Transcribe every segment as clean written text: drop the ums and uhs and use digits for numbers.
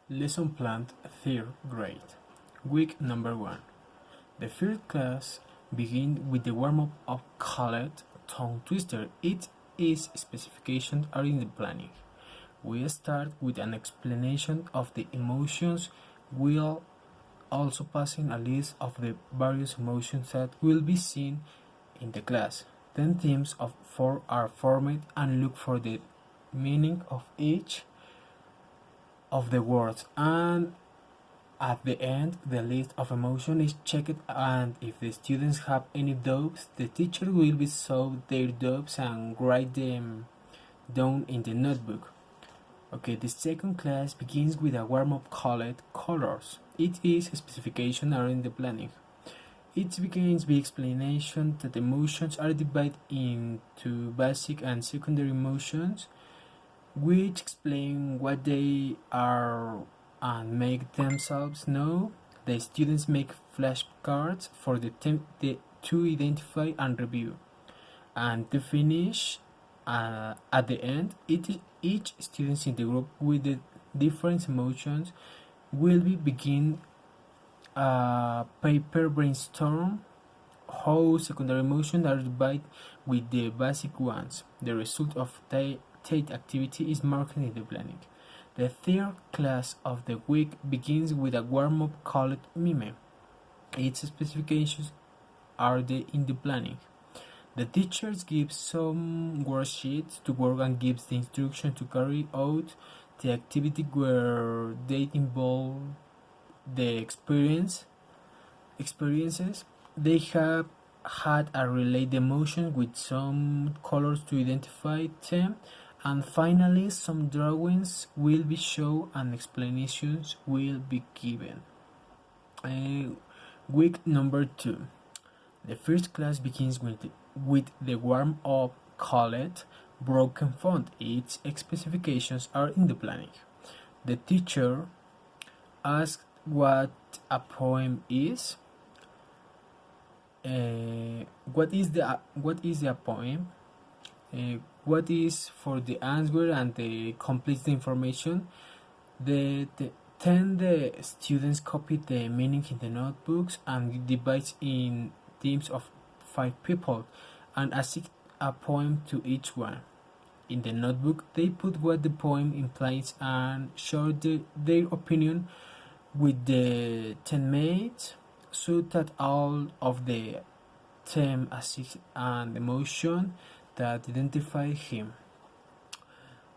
Lesson planned 3rd grade. Week number 1. The first class begins with the warm-up of called tongue twister. Its specifications are in the planning. We start with an explanation of the emotions while also passing a list of the various emotions that will be seen in the class. Then teams of 4 are formed and look for the meaning of each of the words, and at the end the list of emotions is checked, and if the students have any doubts, the teacher will be solve their doubts and write them down in the notebook. Okay, the second class begins with a warm-up called colors. It is specification are in the planning. It begins with explanation that emotions are divided into basic and secondary emotions, which explain what they are and make themselves know. The students make flashcards for to identify and review. And to finish, at the end, each student in the group with the different emotions will begin a paper brainstorm how secondary emotions are divided with the basic ones. The result of the activity is marked in the planning. The third class of the week begins with a warm-up called mime. Its specifications are in the planning. The teacher gives some worksheets to work and gives the instruction to carry out the activity where they involve the experiences they have had and relate the emotions with some colors to identify them, and finally some drawings will be shown and explanations will be given. Week number 2. The first class begins with the warm-up called Broken Font. Its specifications are in the planning. The teacher asks what a poem is. What is the poem? What is for the answer and the complete the information. Then the students copy the meaning in the notebooks and divide in teams of 5 people and assign a poem to each one. In the notebook, they put what the poem implies and share their opinion with the teammates so that all of the team assist an emotion that identify him.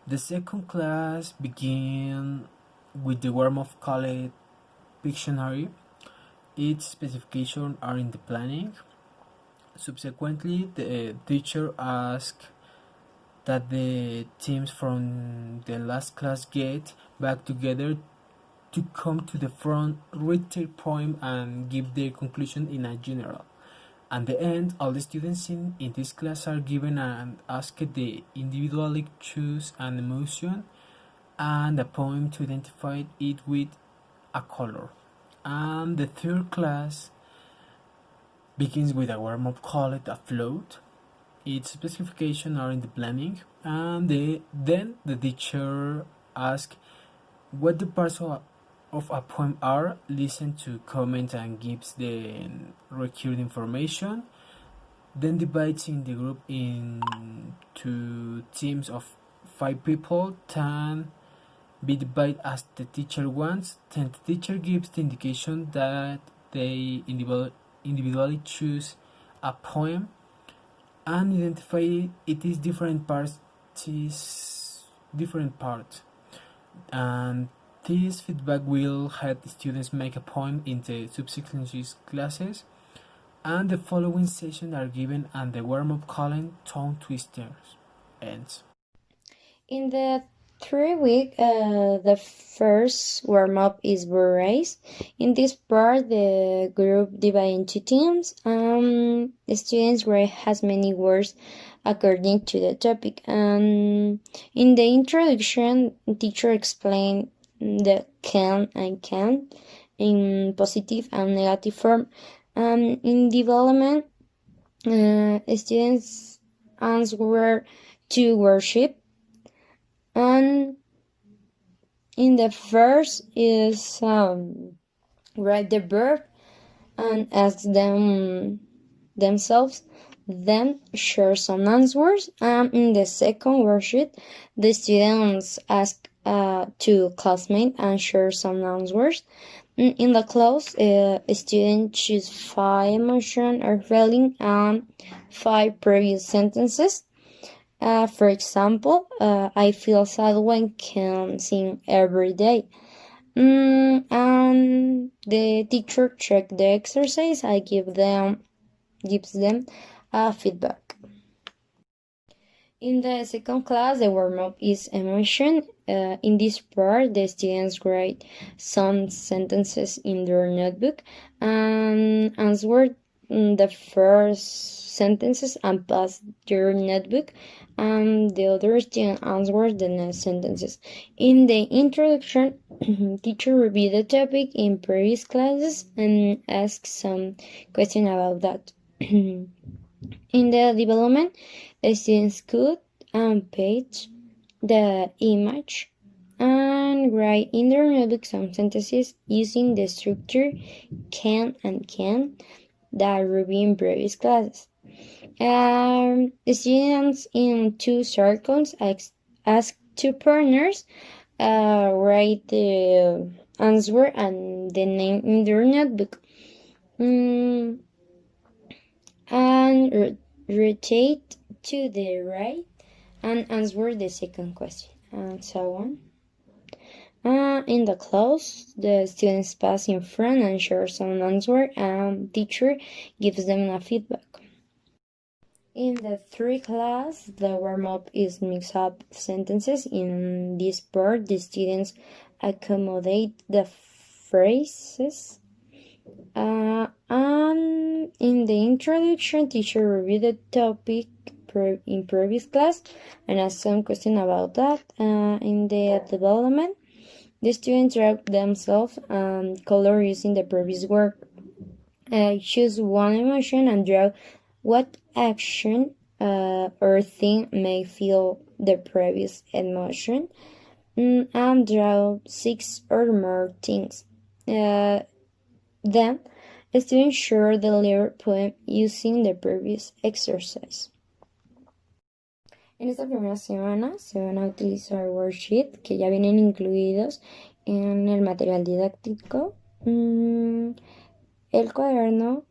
The second class began with the warm-up called Pictionary. Its specifications are in the planning. Subsequently, the teacher asked that the teams from the last class get back together to come to the front, read their poem, and give their conclusion in a general. At the end, all the students in this class are given and asked to individually choose an emotion and a poem to identify it with a color. And the third class begins with a warm-up called a float. Its specifications are in the planning, and then the teacher asks what the parts of a poem are, listen to comment and gives the required information, then divides in the group into teams of 5 people, 10 be divided as the teacher wants. Then the teacher gives the indication that they individually choose a poem and identify it is different parts, and this feedback will help the students make a poem in the subsequent classes. And the following sessions are given and the warm-up calling tongue twisters ends. In the 3 week, the first warm-up is word race. In this part, the group divided into teams. The students write as many words according to the topic. In the introduction, the teacher explained the can and can't in positive and negative form. In development, students answer to worship, and In the first is write the verb and ask themselves, then share some answers. In the second worksheet, the students ask to classmates and share some answers. In the clause, a student choose 5 emotion or feeling and 5 previous sentences. For example, I feel sad when can sing every day. And the teacher check the exercise. I gives them feedback. In the second class, the warm-up is emotion. In this part, the students write some sentences in their notebook and answer the first sentences and pass their notebook, and the other student answers the next sentences. In the introduction, teacher review the topic in previous classes and ask some question about that. In the development, the students could page the image and write in their notebook some sentences using the structure can and can that reviewed in previous classes. The students in 2 circles ask 2 partners write the answer and the name in their notebook. And rotate to the right and answer the second question, and so on. In the class, the students pass in front and share some answer, and teacher gives them a feedback. In the 3 class, the warm-up is mix up sentences. In this part, the students accommodate the phrases. And in the introduction, teacher reviewed the topic in previous class and asked some question about that. In the development, the students draw themselves color using the previous work. Choose one emotion and draw what action or thing may feel the previous emotion, and draw 6 or more things. Then, the students share the lyric poem using the previous exercise. En esta primera semana se van a utilizar worksheets que ya vienen incluidos en el material didáctico, el cuaderno,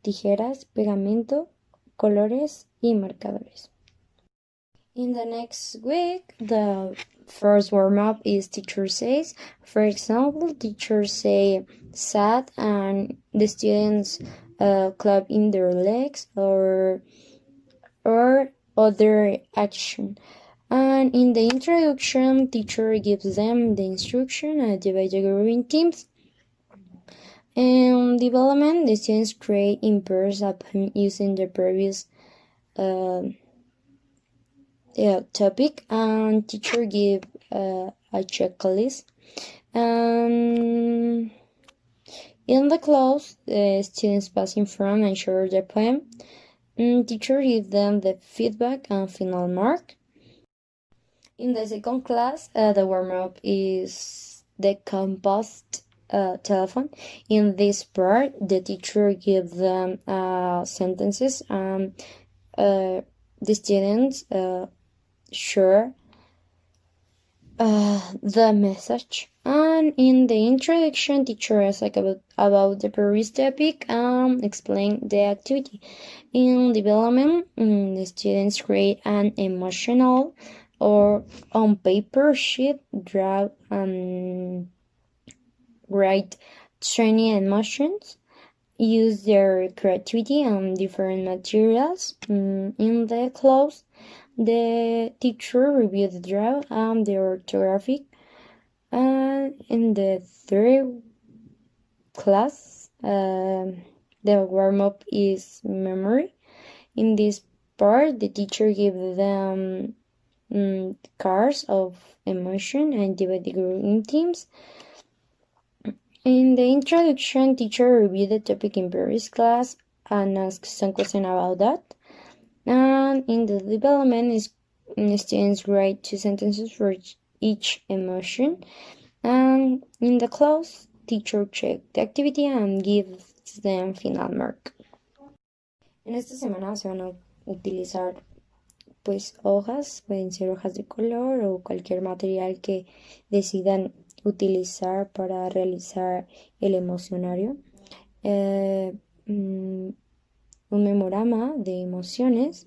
tijeras, pegamento, colores y marcadores. In the next week, the first warm-up is teacher says. For example, teachers say sad and the students clap in their legs or other action. And in the introduction, teacher gives them the instruction and divide the group in teams. In development, the students create in pairs upon using the previous topic, and teacher give a checklist. In the class, the students pass in front and share the poem. Teacher give them the feedback and final mark. In the second class, the warm-up is the compost telephone. In this part, the teacher gives them sentences and the students share the message. And in the introduction, teacher asks about the previous topic and explain the activity. In development, the students create an emotional or on paper sheet, draw and write training emotions, use their creativity on different materials. In the class, the teacher reviewed the draw and the orthographic. And in the third class, the warm-up is memory. In this part, the teacher gives them cards of emotion and divide the group in teams. In the introduction, teacher reviewed the topic in previous class and asked some question about that. And in the development, students write 2 sentences for each emotion. And in the close, teacher check the activity and gives them final mark. En esta semana se van a utilizar pues hojas, pueden ser hojas de color o cualquier material que decidan utilizar para realizar el emocionario. Un memorama de emociones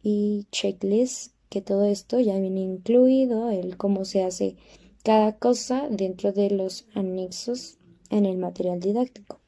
y checklist, que todo esto ya viene incluido, el cómo se hace cada cosa dentro de los anexos en el material didáctico.